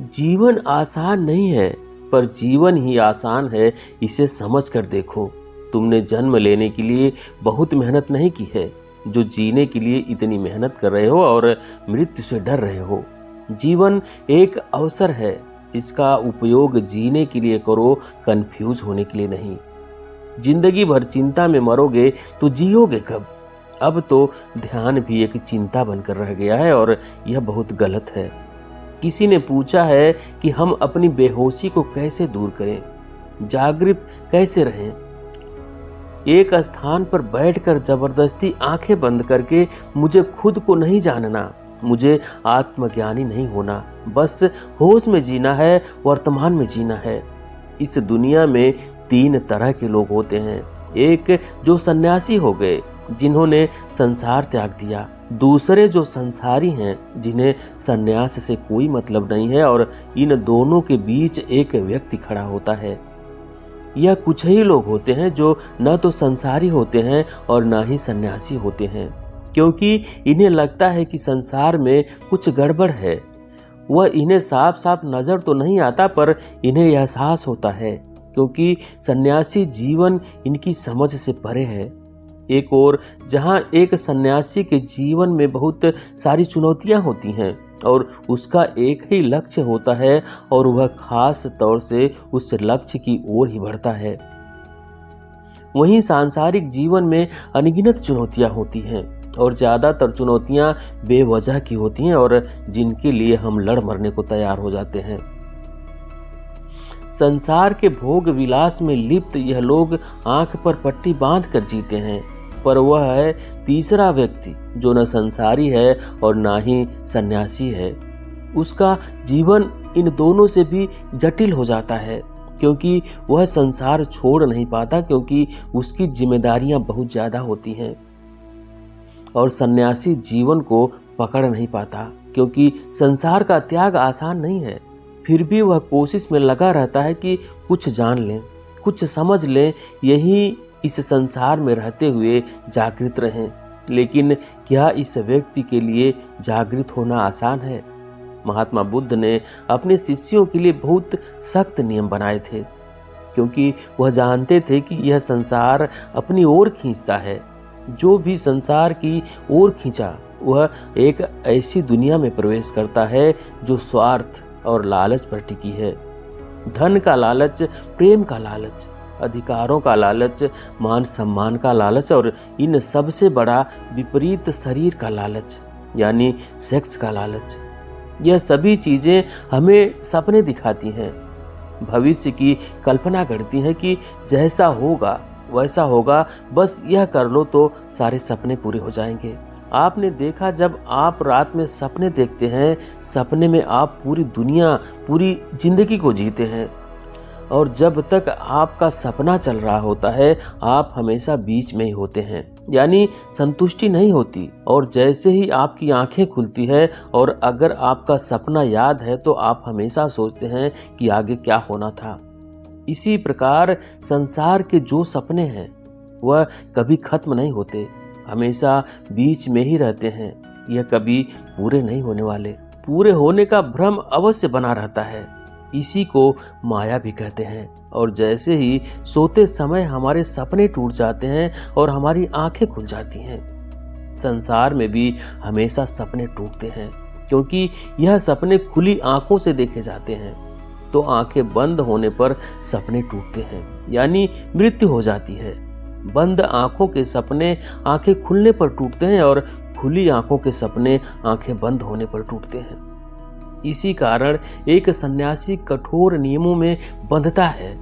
जीवन आसान नहीं है, पर जीवन ही आसान है, इसे समझ कर देखो। तुमने जन्म लेने के लिए बहुत मेहनत नहीं की है, जो जीने के लिए इतनी मेहनत कर रहे हो और मृत्यु से डर रहे हो। जीवन एक अवसर है, इसका उपयोग जीने के लिए करो, कंफ्यूज होने के लिए नहीं। जिंदगी भर चिंता में मरोगे तो जियोगे कब? अब तो ध्यान भी एक चिंता बनकर रह गया है और यह बहुत गलत है। किसी ने पूछा है कि हम अपनी बेहोशी को कैसे दूर करें, जागृत कैसे रहें। एक स्थान पर बैठकर जबरदस्ती आंखें बंद करके मुझे खुद को नहीं जानना, मुझे आत्मज्ञानी नहीं होना, बस होश में जीना है, वर्तमान में जीना है। इस दुनिया में 3 तरह के लोग होते हैं। एक जो सन्यासी हो गए, जिन्होंने संसार त्याग दिया। दूसरे जो संसारी हैं, जिन्हें सन्यास से कोई मतलब नहीं है, और इन दोनों के बीच एक व्यक्ति खड़ा होता है। यह कुछ ही लोग होते हैं जो न तो संसारी होते हैं और न ही सन्यासी होते हैं, क्योंकि इन्हें लगता है कि संसार में कुछ गड़बड़ है। वह इन्हें साफ साफ नजर तो नहीं आता, पर इन्हें एहसास होता है, क्योंकि सन्यासी जीवन इनकी समझ से परे है। एक और जहां एक सन्यासी के जीवन में बहुत सारी चुनौतियां होती हैं और उसका एक ही लक्ष्य होता है, और वह खास तौर से उस लक्ष्य की ओर ही बढ़ता है। वहीं सांसारिक जीवन में अनगिनत चुनौतियां होती हैं, और ज्यादातर चुनौतियां बेवजह की होती हैं और जिनके लिए हम लड़ मरने को तैयार हो जाते हैं। संसार के भोग विलास में लिप्त यह लोग आंख पर पट्टी बांध कर जीते हैं, पर वह है तीसरा व्यक्ति जो न संसारी है और न ही सन्यासी है। उसका जीवन इन दोनों से भी जटिल हो जाता है, क्योंकि वह संसार छोड़ नहीं पाता, क्योंकि उसकी जिम्मेदारियां बहुत ज्यादा होती हैं। और सन्यासी जीवन को पकड़ नहीं पाता, क्योंकि संसार का त्याग आसान नहीं है। फिर भी वह कोशिश में लगा रहता है कि कुछ जान लें, कुछ समझ लें, यही इस संसार में रहते हुए जागृत रहें। लेकिन क्या इस व्यक्ति के लिए जागृत होना आसान है? महात्मा बुद्ध ने अपने शिष्यों के लिए बहुत सख्त नियम बनाए थे, क्योंकि वह जानते थे कि यह संसार अपनी ओर खींचता है। जो भी संसार की ओर खींचा, वह एक ऐसी दुनिया में प्रवेश करता है जो स्वार्थ और लालच पर टिकी है। धन का लालच, प्रेम का लालच, अधिकारों का लालच, मान सम्मान का लालच, और इन सबसे बड़ा विपरीत शरीर का लालच, यानी सेक्स का लालच। यह सभी चीजें हमें सपने दिखाती हैं, भविष्य की कल्पना करती हैं कि जैसा होगा वैसा होगा, बस यह कर लो तो सारे सपने पूरे हो जाएंगे। आपने देखा, जब आप रात में सपने देखते हैं, सपने में आप पूरी दुनिया, पूरी जिंदगी को जीते हैं, और जब तक आपका सपना चल रहा होता है, आप हमेशा बीच में ही होते हैं, यानी संतुष्टि नहीं होती। और जैसे ही आपकी आंखें खुलती है और अगर आपका सपना याद है, तो आप हमेशा सोचते हैं कि आगे क्या होना था। इसी प्रकार संसार के जो सपने हैं, वह कभी खत्म नहीं होते, हमेशा बीच में ही रहते हैं। यह कभी पूरे नहीं होने वाले। पूरे होने का भ्रम अवश्य बना रहता है, इसी को माया भी कहते हैं। और जैसे ही सोते समय हमारे सपने टूट जाते हैं और हमारी आंखें खुल जाती हैं, संसार में भी हमेशा सपने टूटते हैं, क्योंकि यह सपने खुली आंखों से देखे जाते हैं। तो आंखें बंद होने पर सपने टूटते हैं, यानी मृत्यु हो जाती है। बंद आंखों के सपने आंखें खुलने पर टूटते हैं, और खुली आंखों के सपने आंखें बंद होने पर टूटते हैं। इसी कारण एक सन्यासी कठोर नियमों में बंधता है।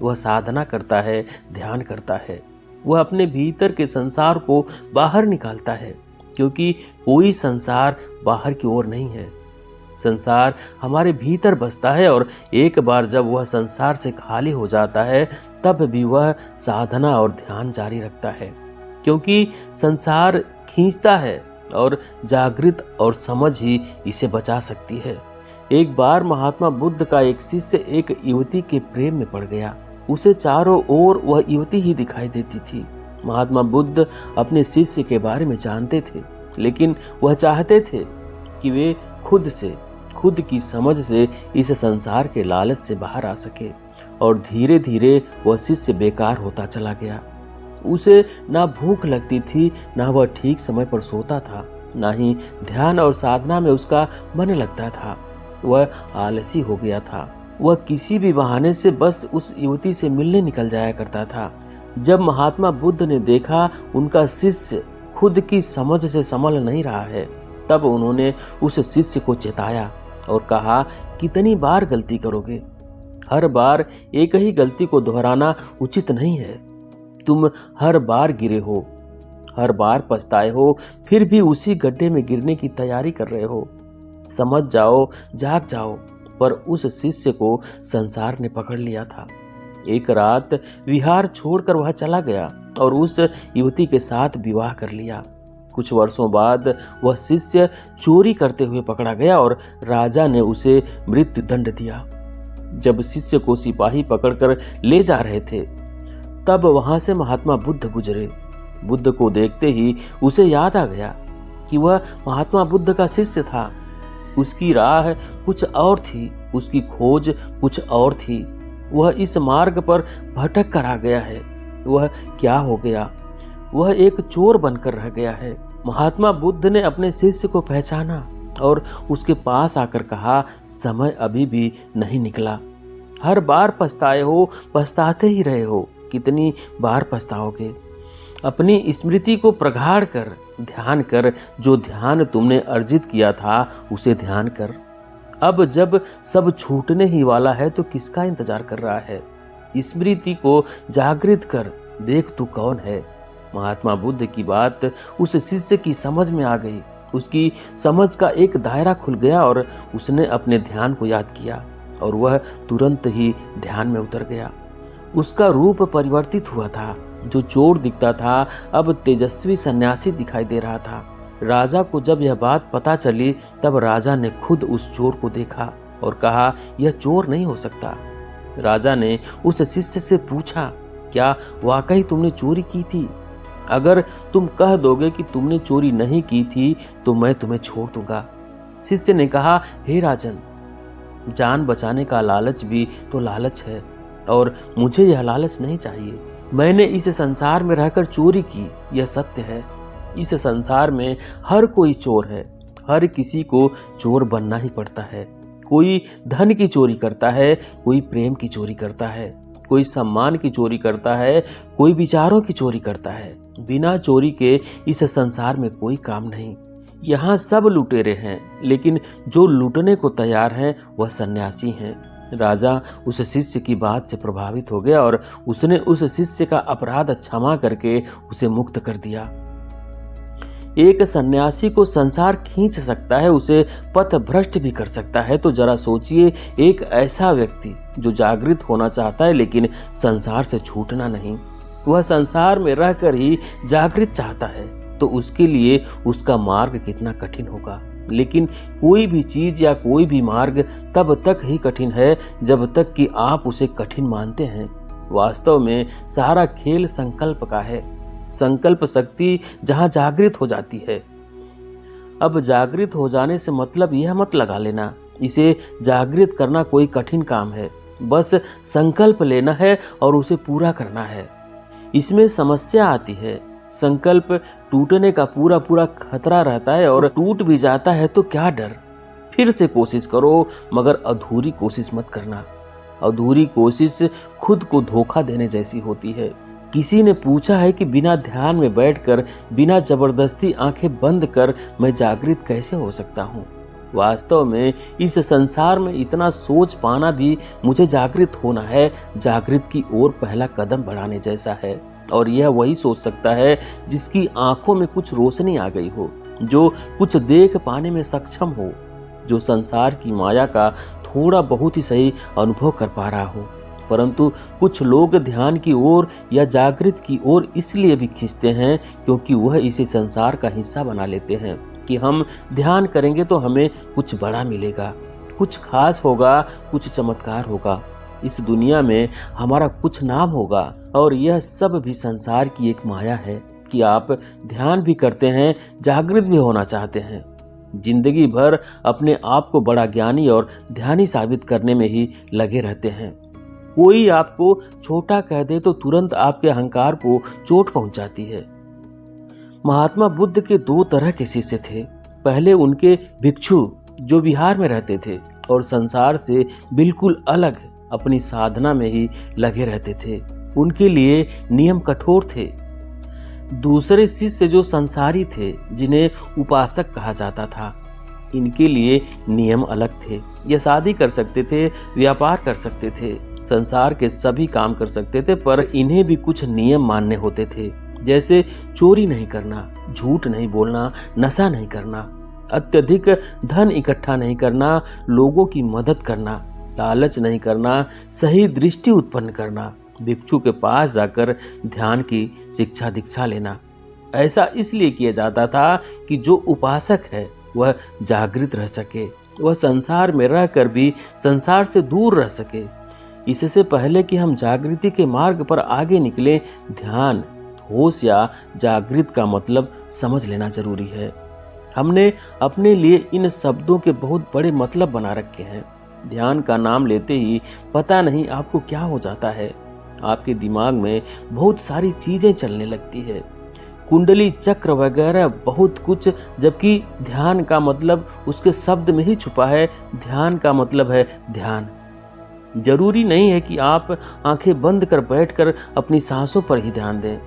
वह साधना करता है, ध्यान करता है, वह अपने भीतर के संसार को बाहर निकालता है, क्योंकि कोई संसार बाहर की ओर नहीं है। संसार हमारे भीतर बसता है, और एक बार जब वह संसार से खाली हो जाता है, तब भी वह साधना और ध्यान जारी रखता है, क्योंकि संसार खींचता है और जागृत और समझ ही इसे बचा सकती है। एक बार महात्मा बुद्ध का एक शिष्य एक युवती के प्रेम में पड़ गया। उसे चारों ओर वह युवती ही दिखाई देती थी। महात्मा बुद्ध अपने शिष्य के बारे में जानते थे, लेकिन वह चाहते थे कि वे खुद की समझ से इस संसार के लालच से बाहर आ सके। और धीरे धीरे वह शिष्य बेकार होता चला गया। उसे ना भूख लगती थी, ना वह ठीक समय पर सोता था, ना ही ध्यान और साधना में उसका मन लगता था। वह आलसी हो गया था। वह किसी भी बहाने से बस उस युवती से मिलने निकल जाया करता था। जब महात्मा बुद्ध ने देखा उनका शिष्य खुद की समझ से संभल नहीं रहा है, तब उन्होंने उस शिष्य को चेताया और कहा, कितनी बार गलती करोगे? हर बार एक ही गलती को दोहराना उचित नहीं है। तुम हर बार गिरे हो, हर बार पछताए हो, फिर भी उसी गड्ढे में गिरने की तैयारी कर रहे हो। समझ जाओ, जाग जाओ। पर उस शिष्य को संसार ने पकड़ लिया था। एक रात विहार छोड़कर वह चला गया और उस युवती के साथ विवाह कर लिया। कुछ वर्षों बाद वह शिष्य चोरी करते हुए पकड़ा गया और राजा ने उसे मृत्यु दंड दिया। जब शिष्य को सिपाही पकड़कर ले जा रहे थे, तब वहां से महात्मा बुद्ध गुजरे। बुद्ध को देखते ही उसे याद आ गया कि वह महात्मा बुद्ध का शिष्य था। उसकी राह कुछ और थी, उसकी खोज कुछ और थी। वह इस मार्ग पर भटक कर आ गया है। वह क्या हो गया? वह एक चोर बनकर रह गया है। महात्मा बुद्ध ने अपने शिष्य को पहचाना और उसके पास आकर कहा, समय अभी भी नहीं निकला। हर बार पछताए हो, पछताते ही रहे हो। कितनी बार पछताओगे? अपनी स्मृति को प्रगाढ़ कर ध्यान कर। जो ध्यान तुमने अर्जित किया था उसे ध्यान कर। अब जब सब छूटने ही वाला है तो किसका इंतजार कर रहा है? स्मृति को जागृत कर, देख तू कौन है। महात्मा बुद्ध की बात उस शिष्य की समझ में आ गई। उसकी समझ का एक दायरा खुल गया और उसने अपने ध्यान को याद किया और वह तुरंत ही ध्यान में उतर गया। उसका रूप परिवर्तित हुआ था। जो चोर दिखता था अब तेजस्वी सन्यासी दिखाई दे रहा था। राजा को जब यह बात पता चली, तब राजा ने खुद उस चोर को देखा और कहा, यह चोर नहीं हो सकता। राजा ने उस शिष्य से पूछा, क्या वाकई तुमने चोरी की थी? अगर तुम कह दोगे कि तुमने चोरी नहीं की थी तो मैं तुम्हें छोड़ दूंगा। शिष्य ने कहा, हे राजन, जान बचाने का लालच भी तो लालच है और मुझे यह लालच नहीं चाहिए। मैंने इस संसार में रहकर चोरी की, यह सत्य है। इस संसार में हर कोई चोर है। हर किसी को चोर बनना ही पड़ता है। कोई धन की चोरी करता है, कोई प्रेम की चोरी करता है, कोई सम्मान की चोरी करता है, कोई विचारों की चोरी करता है। बिना चोरी के इस संसार में कोई काम नहीं। यहाँ सब लुटेरे हैं, लेकिन जो लूटने को तैयार हैं वह सन्यासी हैं। राजा उस शिष्य की बात से प्रभावित हो गया और उसने उस शिष्य का अपराध क्षमा करके उसे मुक्त कर दिया। एक सन्यासी को संसार खींच सकता है, उसे पथ भ्रष्ट भी कर सकता है। तो जरा सोचिए, एक ऐसा व्यक्ति जो जागृत होना चाहता है लेकिन संसार से छूटना नहीं, वह संसार में रहकर ही जागृत चाहता है, तो उसके लिए उसका मार्ग कितना कठिन होगा। लेकिन कोई भी चीज या कोई भी मार्ग तब तक ही कठिन है जब तक कि आप उसे कठिन मानते हैं। वास्तव में सारा खेल संकल्प का है। संकल्प शक्ति जहां जागृत हो जाती है। अब जागृत हो जाने से मतलब यह मत लगा लेना इसे जागृत करना कोई कठिन काम है। बस संकल्प लेना है और उसे पूरा करना है। इसमें समस्या आती है। संकल्प टूटने का पूरा पूरा खतरा रहता है और टूट भी जाता है तो क्या डर। फिर से कोशिश करो, मगर अधूरी कोशिश मत करना। अधूरी कोशिश खुद को धोखा देने जैसी होती है। किसी ने पूछा है कि बिना ध्यान में बैठकर, बिना जबरदस्ती आंखें बंद कर मैं जागृत कैसे हो सकता हूँ। वास्तव में इस संसार में इतना सोच पाना भी मुझे जागृत होना है। जागृत की ओर पहला कदम बढ़ाने जैसा है। और यह वही सोच सकता है जिसकी आंखों में कुछ रोशनी आ गई हो, जो कुछ देख पाने में सक्षम हो, जो संसार की माया का थोड़ा बहुत ही सही अनुभव कर पा रहा हो। परंतु कुछ लोग ध्यान की ओर या जागृत की ओर इसलिए भी खींचते हैं क्योंकि वह इसे संसार का हिस्सा बना लेते हैं कि हम ध्यान करेंगे तो हमें कुछ बड़ा मिलेगा, कुछ खास होगा, कुछ चमत्कार होगा, इस दुनिया में हमारा कुछ नाम होगा। और यह सब भी संसार की एक माया है कि आप ध्यान भी करते हैं, जागृत भी होना चाहते हैं। जिंदगी भर अपने आप को बड़ा ज्ञानी और ध्यानी साबित करने में ही लगे रहते हैं। कोई आपको छोटा कह दे तो तुरंत आपके अहंकार को चोट पहुंचाती है। महात्मा बुद्ध के 2 तरह के शिष्य थे। पहले उनके भिक्षु जो बिहार में रहते थे और संसार से बिल्कुल अलग अपनी साधना में ही लगे रहते थे। उनके लिए नियम कठोर थे। दूसरे शिष्य जो संसारी थे, जिन्हें उपासक कहा जाता था, इनके लिए नियम अलग थे। ये शादी कर सकते थे, व्यापार कर सकते थे, संसार के सभी काम कर सकते थे, पर इन्हें भी कुछ नियम मानने होते थे। जैसे चोरी नहीं करना, झूठ नहीं बोलना, नशा नहीं करना, अत्यधिक धन इकट्ठा नहीं करना, लोगों की मदद करना, लालच नहीं करना, सही दृष्टि उत्पन्न करना, भिक्षु के पास जाकर ध्यान की शिक्षा दीक्षा लेना। ऐसा इसलिए किया जाता था कि जो उपासक है वह जागृत रह सके, वह संसार में रहकर भी संसार से दूर रह सके। इससे पहले कि हम जागृति के मार्ग पर आगे निकले, ध्यान, होश या जागृत का मतलब समझ लेना जरूरी है। हमने अपने लिए इन शब्दों के बहुत बड़े मतलब बना रखे हैं। ध्यान का नाम लेते ही पता नहीं आपको क्या हो जाता है। आपके दिमाग में बहुत सारी चीजें चलने लगती है, कुंडली चक्र वगैरह बहुत कुछ, जबकि ध्यान का मतलब उसके शब्द में ही छुपा है। ध्यान का मतलब है ध्यान। जरूरी नहीं है कि आप आंखें बंद कर बैठकर अपनी सांसों पर ही ध्यान दें।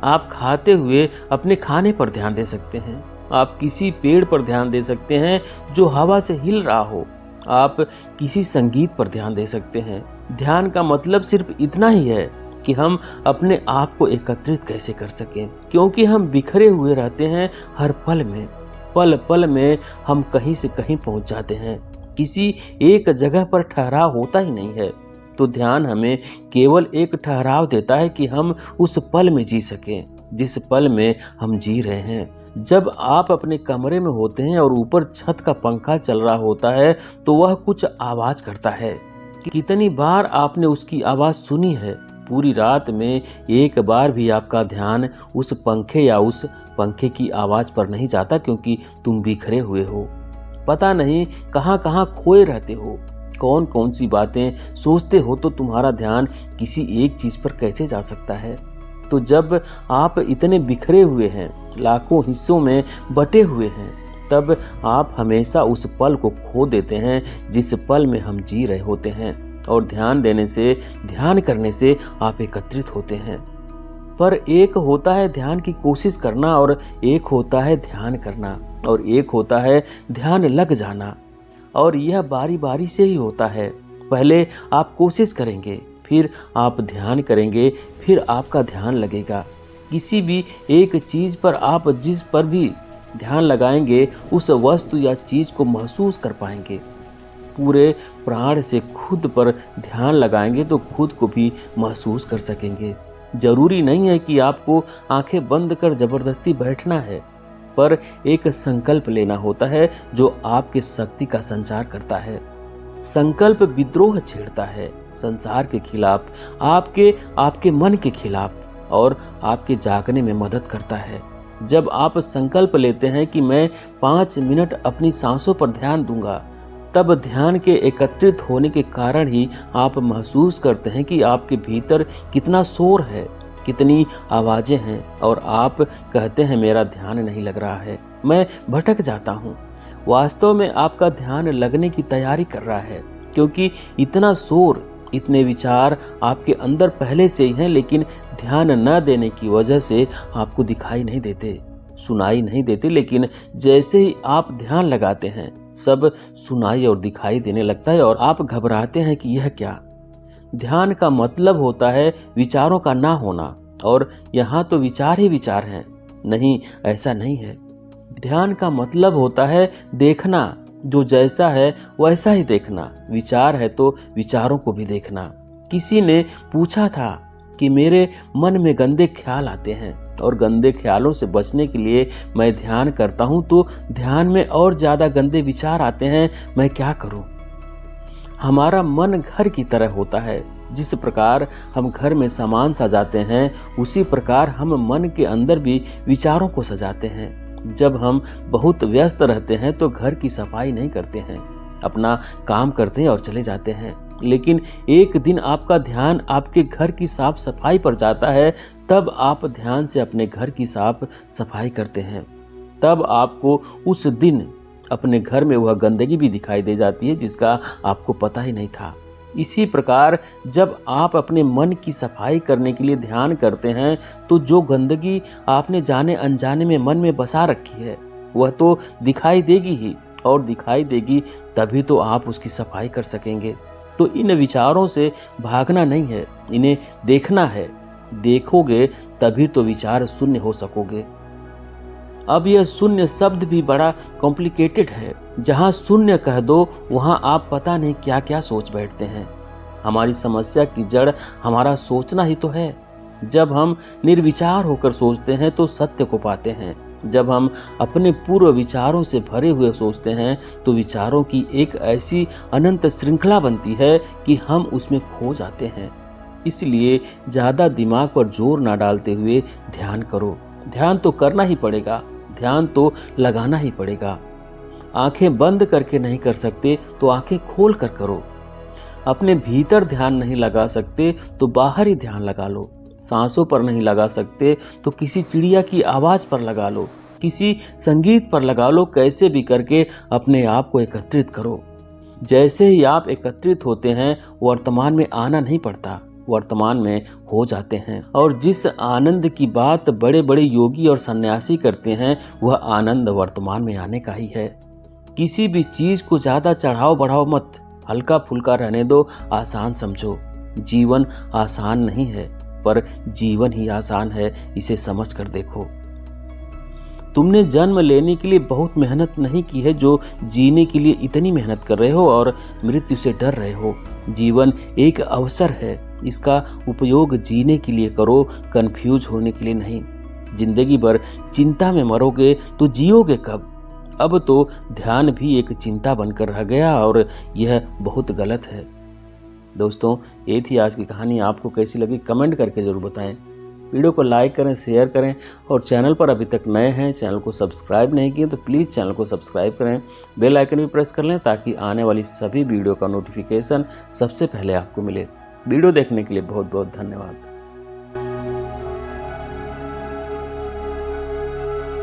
आप खाते हुए अपने खाने पर ध्यान दे सकते हैं। आप किसी पेड़ पर ध्यान दे सकते हैं जो हवा से हिल रहा हो। आप किसी संगीत पर ध्यान दे सकते हैं। ध्यान का मतलब सिर्फ इतना ही है कि हम अपने आप को एकत्रित कैसे कर सकें, क्योंकि हम बिखरे हुए रहते हैं हर पल में। पल पल में हम कहीं से कहीं पहुंच जाते हैं। किसी एक जगह पर ठहराव होता ही नहीं है। तो ध्यान हमें केवल एक ठहराव देता है कि हम उस पल में जी सकें जिस पल में हम जी रहे हैं। जब आप अपने कमरे में होते हैं और ऊपर छत का पंखा चल रहा होता है तो वह कुछ आवाज करता है। कितनी बार आपने उसकी आवाज सुनी है? पूरी रात में एक बार भी आपका ध्यान उस पंखे या उस पंखे की आवाज पर नहीं जाता, क्योंकि तुम बिखरे हुए हो। पता नहीं कहाँ कहाँ खोए रहते हो, कौन कौन सी बातें सोचते हो, तो तुम्हारा ध्यान किसी एक चीज पर कैसे जा सकता है। तो जब आप इतने बिखरे हुए हैं, लाखों हिस्सों में बटे हुए हैं, तब आप हमेशा उस पल को खो देते हैं जिस पल में हम जी रहे होते हैं। और ध्यान देने से, ध्यान करने से आप एकत्रित होते हैं। पर एक होता है ध्यान की कोशिश करना, और एक होता है ध्यान करना, और एक होता है ध्यान लग जाना। और यह बारी बारी से ही होता है। पहले आप कोशिश करेंगे, फिर आप ध्यान करेंगे, फिर आपका ध्यान लगेगा। किसी भी एक चीज पर आप जिस पर भी ध्यान लगाएंगे, उस वस्तु या चीज को महसूस कर पाएंगे। पूरे प्राण से खुद पर ध्यान लगाएंगे तो खुद को भी महसूस कर सकेंगे। जरूरी नहीं है कि आपको आंखें बंद कर जबरदस्ती बैठना है, पर एक संकल्प लेना होता है जो आपके शक्ति का संचार करता है। संकल्प विद्रोह छेड़ता है संसार के खिलाफ, आपके मन के खिलाफ, और आपके जागने में मदद करता है। जब आप संकल्प लेते हैं कि मैं 5 मिनट अपनी सांसों पर ध्यान दूंगा, तब ध्यान के एकत्रित होने के कारण ही आप महसूस करते हैं कि आपके भीतर कितना शोर है, कितनी आवाजें हैं, और आप कहते हैं मेरा ध्यान नहीं लग रहा है, मैं भटक जाता हूँ। वास्तव में आपका ध्यान लगने की तैयारी कर रहा है, क्योंकि इतना शोर, इतने विचार आपके अंदर पहले से ही हैं, लेकिन ध्यान न देने की वजह से आपको दिखाई नहीं देते, सुनाई नहीं देते। लेकिन जैसे ही आप ध्यान लगाते हैं, सब सुनाई और दिखाई देने लगता है, और आप घबराते हैं कि यह क्या। ध्यान का मतलब होता है विचारों का ना होना, और यहाँ तो विचार ही विचार हैं। नहीं, ऐसा नहीं है। ध्यान का मतलब होता है देखना, जो जैसा है वैसा ही देखना। विचार है तो विचारों को भी देखना। किसी ने पूछा था कि मेरे मन में गंदे ख्याल आते हैं, और गंदे ख्यालों से बचने के लिए मैं ध्यान करता हूँ, तो ध्यान में और ज़्यादा गंदे विचार आते हैं, मैं क्या करूँ। हमारा मन घर की तरह होता है। जिस प्रकार हम घर में सामान सजाते हैं, उसी प्रकार हम मन के अंदर भी विचारों को सजाते हैं। जब हम बहुत व्यस्त रहते हैं तो घर की सफाई नहीं करते हैं, अपना काम करते हैं और चले जाते हैं। लेकिन एक दिन आपका ध्यान आपके घर की साफ सफाई पर जाता है, तब आप ध्यान से अपने घर की साफ सफाई करते हैं। तब आपको उस दिन अपने घर में वह गंदगी भी दिखाई दे जाती है जिसका आपको पता ही नहीं था। इसी प्रकार जब आप अपने मन की सफाई करने के लिए ध्यान करते हैं तो जो गंदगी आपने जाने अनजाने में मन में बसा रखी है वह तो दिखाई देगी ही, और दिखाई देगी तभी तो आप उसकी सफाई कर सकेंगे। तो इन विचारों से भागना नहीं है, इन्हें देखना है। देखोगे तभी तो विचार शून्य हो सकोगे। अब यह शून्य शब्द भी बड़ा कॉम्प्लिकेटेड है। जहाँ शून्य कह दो वहाँ आप पता नहीं क्या क्या सोच बैठते हैं। हमारी समस्या की जड़ हमारा सोचना ही तो है। जब हम निर्विचार होकर सोचते हैं तो सत्य को पाते हैं। जब हम अपने पूर्व विचारों से भरे हुए सोचते हैं तो विचारों की एक ऐसी अनंत श्रृंखला बनती है कि हम उसमें खो जाते हैं। इसलिए ज़्यादा दिमाग पर जोर ना डालते हुए ध्यान करो। ध्यान तो करना ही पड़ेगा, ध्यान तो लगाना ही पड़ेगा। आंखें बंद करके नहीं कर सकते तो आंखें खोल कर करो। अपने भीतर ध्यान नहीं लगा सकते तो बाहर ही ध्यान लगा लो। सांसों पर नहीं लगा सकते तो किसी चिड़िया की आवाज़ पर लगा लो, किसी संगीत पर लगा लो। कैसे भी करके अपने आप को एकत्रित करो। जैसे ही आप एकत्रित होते हैं वर्तमान में आना नहीं पड़ता, वर्तमान में हो जाते हैं। और जिस आनंद की बात बड़े बड़े योगी और सन्यासी करते हैं वह आनंद वर्तमान में आने का ही है। किसी भी चीज को ज्यादा चढ़ाओ बढ़ाओ मत, हल्का फुल्का रहने दो, आसान समझो। जीवन आसान नहीं है पर जीवन ही आसान है, इसे समझ कर देखो। तुमने जन्म लेने के लिए बहुत मेहनत नहीं की है जो जीने के लिए इतनी मेहनत कर रहे हो और मृत्यु से डर रहे हो। जीवन एक अवसर है, इसका उपयोग जीने के लिए करो, कंफ्यूज होने के लिए नहीं। जिंदगी भर चिंता में मरोगे तो जियोगे कब? अब तो ध्यान भी एक चिंता बनकर रह गया और यह बहुत गलत है। दोस्तों, ये थी आज की कहानी। आपको कैसी लगी कमेंट करके ज़रूर बताएं। वीडियो को लाइक करें, शेयर करें और चैनल पर अभी तक नए हैं, चैनल को सब्सक्राइब नहीं किए तो प्लीज़ चैनल को सब्सक्राइब करें, बेल आइकन भी प्रेस कर लें ताकि आने वाली सभी वीडियो का नोटिफिकेशन सबसे पहले आपको मिले। वीडियो देखने के लिए बहुत बहुत धन्यवाद।